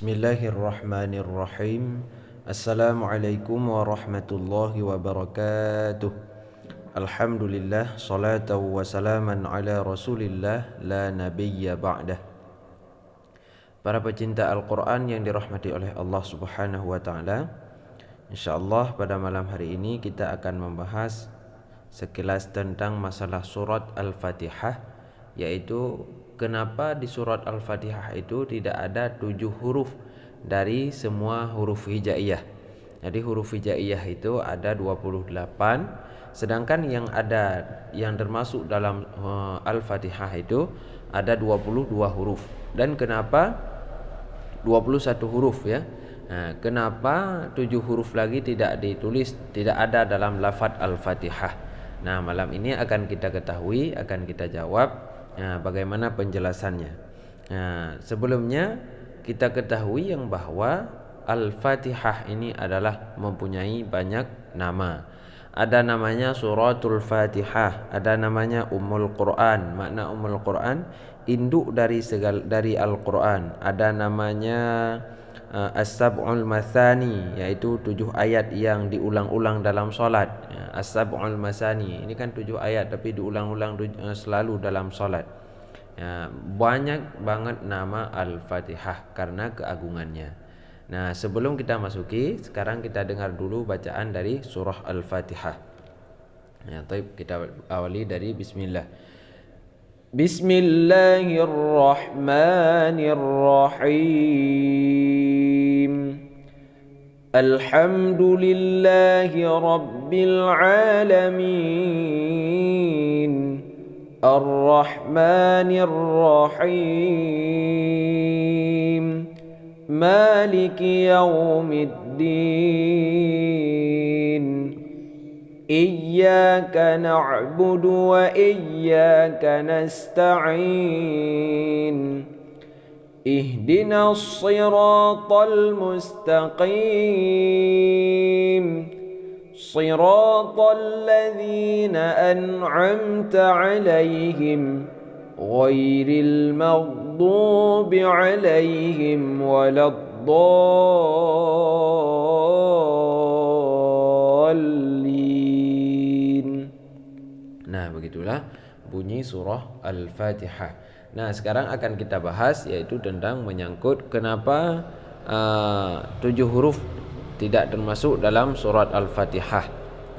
Bismillahirrahmanirrahim. Assalamualaikum warahmatullahi wabarakatuh. Alhamdulillah, salatan wa salaman ala rasulillah, la nabiyya ba'dah. Para pecinta Al-Quran yang dirahmati oleh Allah subhanahu wa ta'ala, InsyaAllah pada malam hari ini kita akan membahas sekilas tentang masalah surat Al-Fatihah, yaitu kenapa di surat Al-Fatihah itu tidak ada 7 huruf dari semua huruf hijaiyah. Jadi huruf hijaiyah itu ada 28, sedangkan yang termasuk dalam Al-Fatihah itu ada 22 huruf. Dan kenapa 21 huruf ya? Nah, kenapa 7 huruf lagi tidak ditulis, tidak ada dalam lafaz Al-Fatihah? Nah, malam ini akan kita ketahui, akan kita jawab. Nah, bagaimana penjelasannya? Nah, sebelumnya kita ketahui yang bahwa Al-Fatihah ini adalah mempunyai banyak nama. Ada namanya suratul Fatihah, ada namanya Ummul Quran. Makna Ummul Quran, induk dari Al-Quran. Ada namanya As-Sab'ul Mathani, yaitu 7 ayat yang diulang-ulang dalam solat. As-Sab'ul Mathani, ini kan 7 ayat tapi diulang-ulang selalu dalam solat. Banyak banget nama Al-Fatihah karena keagungannya. Nah, sebelum kita masuki, sekarang kita dengar dulu bacaan dari surah Al-Fatihah. Kita awali dari Bismillah. Bismillahirrahmanirrahim. Alhamdulillahi Rabbil Alamin, Ar-Rahmanir-Rahim, Maliki Yawmiddin, Iyyaka na'budu wa iyyaka nasta'in, Ihdinas siratal mustaqim, Siratal ladzina an'amta 'alaihim, Ghairil maghdubi 'alaihim waladdallin. Nah, begitulah bunyi surah Al-Fatihah. Nah, sekarang akan kita bahas yaitu tentang menyangkut kenapa 7 huruf tidak termasuk dalam surat Al-Fatihah.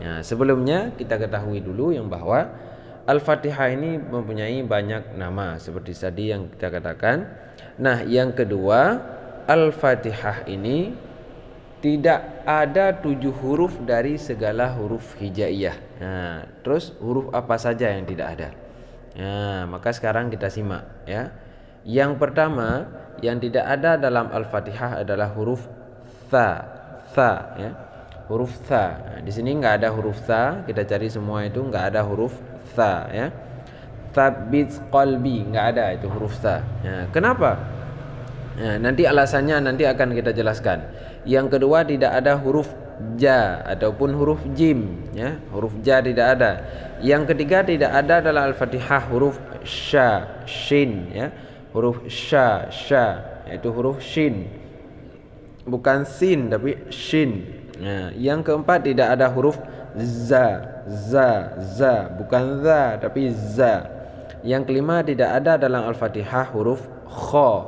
Nah, sebelumnya kita ketahui dulu yang bahwa Al-Fatihah ini mempunyai banyak nama seperti tadi yang kita katakan. Nah, yang kedua, Al-Fatihah ini tidak ada 7 huruf dari segala huruf hijaiyah. Nah, terus huruf apa saja yang tidak ada? Nah, maka sekarang kita simak ya. Yang pertama yang tidak ada dalam Al-Fatihah adalah huruf tha ya. Huruf tha. Nah, di sini enggak ada huruf tha, kita cari semua itu enggak ada huruf tha ya. Tsabbit qalbi, enggak ada itu huruf tha. Nah, kenapa? Nah, nanti alasannya nanti akan kita jelaskan. Yang kedua tidak ada huruf ja ataupun huruf jim ya. Huruf ja tidak ada. Yang ketiga tidak ada dalam Al-Fatihah huruf sya, shin ya. Huruf sya yaitu huruf shin. Bukan sin tapi shin. Nah, yang keempat tidak ada huruf za, bukan za tapi za. Yang kelima tidak ada dalam Al-Fatihah huruf kha,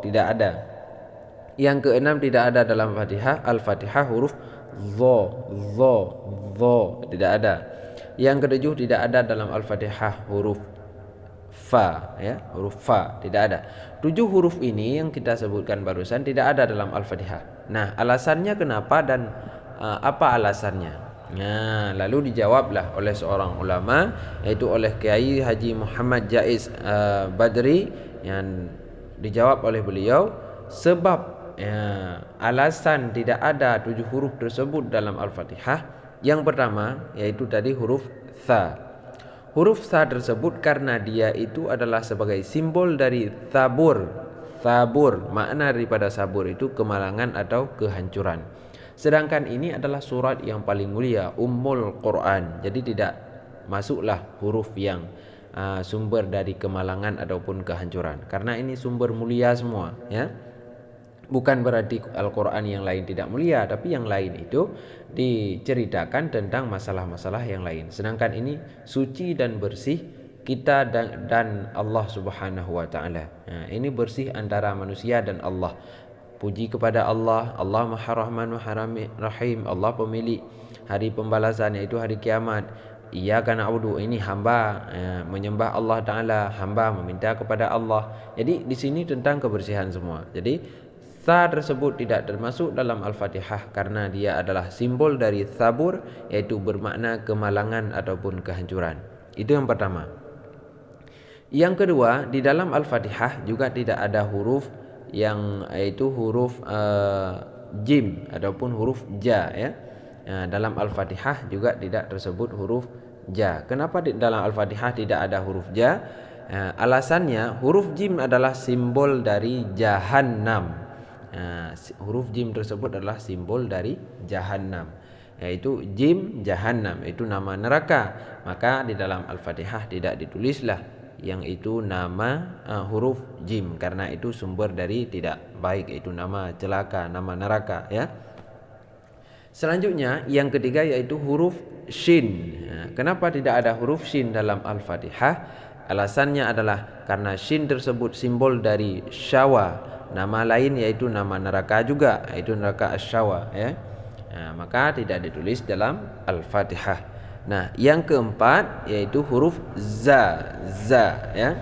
tidak ada. Yang keenam tidak ada dalam Al-Fatihah huruf dho, tidak ada. Yang ketujuh tidak ada dalam Al-Fatihah huruf fa ya, huruf fa tidak ada. 7 huruf ini yang kita sebutkan barusan tidak ada dalam Al-Fatihah. Nah, alasannya kenapa dan apa alasannya? Nah, lalu dijawablah oleh seorang ulama, yaitu oleh Kiai Haji Muhammad Jaiz Badri, yang dijawab oleh beliau sebab alasan tidak ada 7 huruf tersebut dalam Al-Fatihah. Yang pertama yaitu tadi huruf tha. Huruf tha tersebut karena dia itu adalah sebagai simbol dari tabur. Makna daripada sabur itu kemalangan atau kehancuran. Sedangkan ini adalah surat yang paling mulia, Ummul Quran. Jadi tidak masuklah huruf yang sumber dari kemalangan ataupun kehancuran, karena ini sumber mulia semua ya. Bukan berarti Al-Quran yang lain tidak mulia, tapi yang lain itu diceritakan tentang masalah-masalah yang lain. Sedangkan ini suci dan bersih kita dan Allah Subhanahu wa taala. Nah, ini bersih antara manusia dan Allah. Puji kepada Allah, Allah Maha Rahman Maha Rahim, Allah pemilik hari pembalasan yaitu hari kiamat. Iyyaka na'budu, ini hamba menyembah Allah taala, hamba meminta kepada Allah. Jadi di sini tentang kebersihan semua. Jadi sa tersebut tidak termasuk dalam Al-Fatihah karena dia adalah simbol dari sabur, yaitu bermakna kemalangan ataupun kehancuran. Itu yang pertama. Yang kedua, di dalam Al-Fatihah juga tidak ada huruf yang yaitu huruf jim ataupun huruf ja ya. Dalam Al-Fatihah juga tidak tersebut huruf ja. Kenapa di dalam Al-Fatihah tidak ada huruf ja? Alasannya huruf jim adalah simbol dari Jahannam. Huruf jim tersebut adalah simbol dari Jahannam, yaitu jim Jahannam, itu nama neraka. Maka di dalam Al-Fatihah tidak ditulislah yang itu nama huruf jim, karena itu sumber dari tidak baik, yaitu nama celaka, nama neraka ya. Selanjutnya yang ketiga yaitu huruf shin. Kenapa tidak ada huruf shin dalam Al-Fatihah? Alasannya adalah karena shin tersebut simbol dari syawa, nama lain yaitu nama neraka juga, yaitu neraka asyawa ya. Maka tidak ditulis dalam Al-Fatihah. Nah, yang keempat yaitu huruf za ya.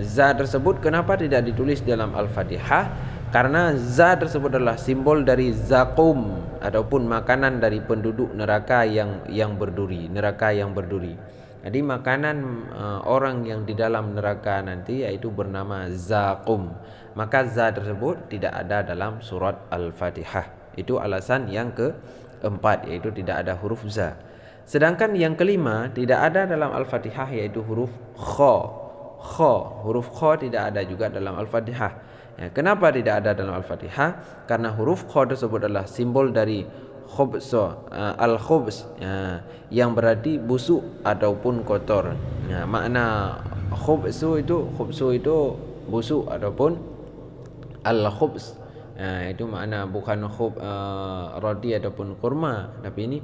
Za tersebut kenapa tidak ditulis dalam Al-Fatihah? Karena za tersebut adalah simbol dari zakum ataupun makanan dari penduduk neraka yang berduri, neraka yang berduri. Jadi makanan orang yang di dalam neraka nanti yaitu bernama zakum. Maka za tersebut tidak ada dalam surat Al-Fatihah. Itu alasan yang keempat, yaitu tidak ada huruf za. Sedangkan yang kelima tidak ada dalam Al-Fatihah yaitu huruf kha. Huruf kha tidak ada juga dalam Al-Fatihah. Kenapa tidak ada dalam Al-Fatihah? Karena huruf kha tersebut adalah simbol dari khubso, al-khubs, yang berarti busuk ataupun kotor. Makna khubsu itu busuk ataupun al-khubs. Itu makna bukan roti ataupun kurma, tapi ini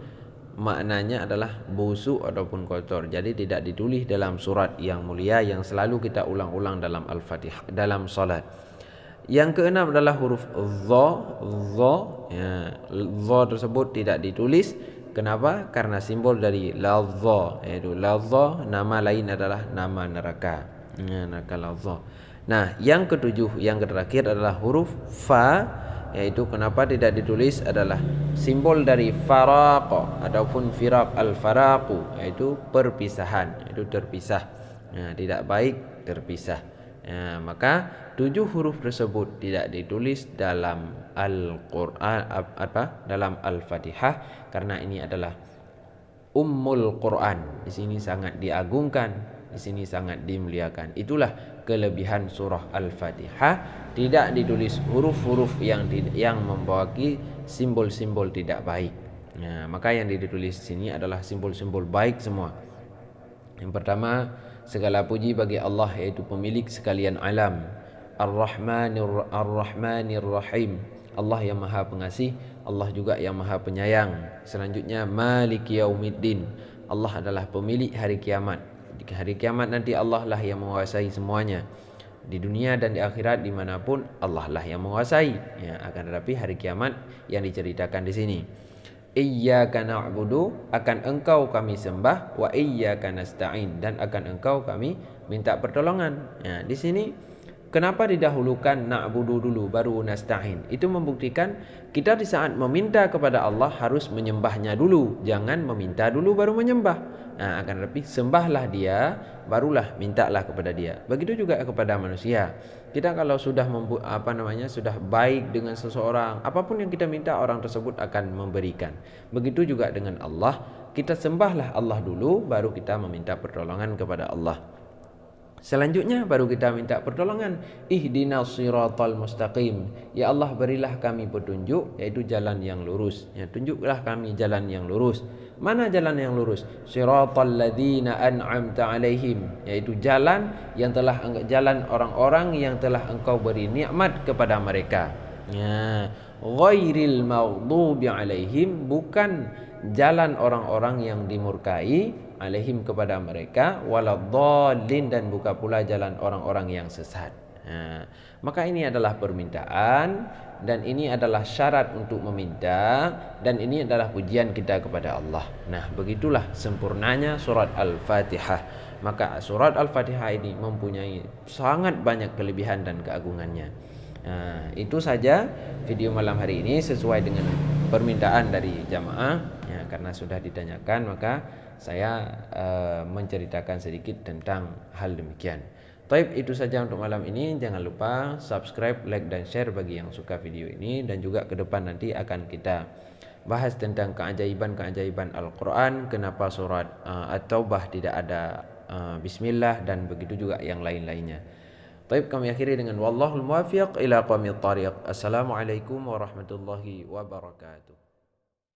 maknanya adalah busuk ataupun kotor. Jadi tidak ditulis dalam surat yang mulia yang selalu kita ulang-ulang dalam Al-Fatihah dalam salat. Yang keenam adalah huruf dha. Dha tersebut tidak ditulis. Kenapa? Karena simbol dari ladha, yaitu ladha nama lain adalah nama neraka. Neraka ladha. Nah, yang ketujuh, yang terakhir adalah huruf fa, yaitu kenapa tidak ditulis adalah simbol dari faraq ataupun firaq, al-faraqu, yaitu perpisahan, yaitu terpisah. Tidak baik terpisah. Maka 7 huruf tersebut tidak ditulis dalam Al-Quran dalam Al-Fatihah karena ini adalah Ummul Quran. Di sini sangat diagungkan, di sini sangat dimuliakan. Itulah kelebihan surah Al-Fatihah, tidak ditulis huruf-huruf yang membawa simbol-simbol tidak baik. Maka yang ditulis di sini adalah simbol-simbol baik semua. Yang pertama, segala puji bagi Allah yaitu pemilik sekalian alam, Ar-Rahmanir Rahim, Allah yang Maha Pengasih, Allah juga yang Maha Penyayang. Selanjutnya Maliki Yaumiddin, Allah adalah pemilik hari kiamat. Di hari kiamat nanti Allah lah yang menguasai semuanya. Di dunia dan di akhirat dimanapun Allah lah yang menguasai. Akan tetapi hari kiamat yang diceritakan di sini. Iyyaka na'budu, akan engkau kami sembah, wa iyyaka nasta'in, dan akan engkau kami minta pertolongan. Di sini kenapa didahulukan na'budu dulu baru nasta'in? Itu membuktikan kita di saat meminta kepada Allah harus menyembahnya dulu, jangan meminta dulu baru menyembah. Akan tetapi sembahlah dia, barulah mintalah kepada dia. Begitu juga kepada manusia. Kita kalau sudah sudah baik dengan seseorang, apapun yang kita minta orang tersebut akan memberikan. Begitu juga dengan Allah, kita sembahlah Allah dulu, baru kita meminta pertolongan kepada Allah. Selanjutnya baru kita minta pertolongan. Ihdinas siratal mustaqim, ya Allah berilah kami petunjuk, yaitu jalan yang lurus. Tunjuklah kami jalan yang lurus. Mana jalan yang lurus? Siratal ladzina an'amta alaihim, yaitu jalan orang-orang yang telah engkau beri nikmat kepada mereka. Ya, ghairil maghdubi alaihim, bukan jalan orang-orang yang dimurkai, alaihim kepada mereka, waladhdallin, dan bukan pula jalan orang-orang yang sesat. Nah, maka ini adalah permintaan dan ini adalah syarat untuk meminta dan ini adalah pujian kita kepada Allah. Nah, begitulah sempurnanya surat Al-Fatihah. Maka surat Al-Fatihah ini mempunyai sangat banyak kelebihan dan keagungannya. Nah, itu saja video malam hari ini sesuai dengan permintaan dari jamaah ya, karena sudah ditanyakan maka saya menceritakan sedikit tentang hal demikian. Taib, itu saja untuk malam ini. Jangan lupa subscribe, like dan share bagi yang suka video ini, dan juga ke depan nanti akan kita bahas tentang keajaiban-keajaiban Al-Quran, kenapa surat At-Taubah tidak ada bismillah, dan begitu juga yang lain-lainnya. Baik, kami akhiri dengan wallahul muwaffiq ila aqwamit thariq. Assalamualaikum warahmatullahi wabarakatuh.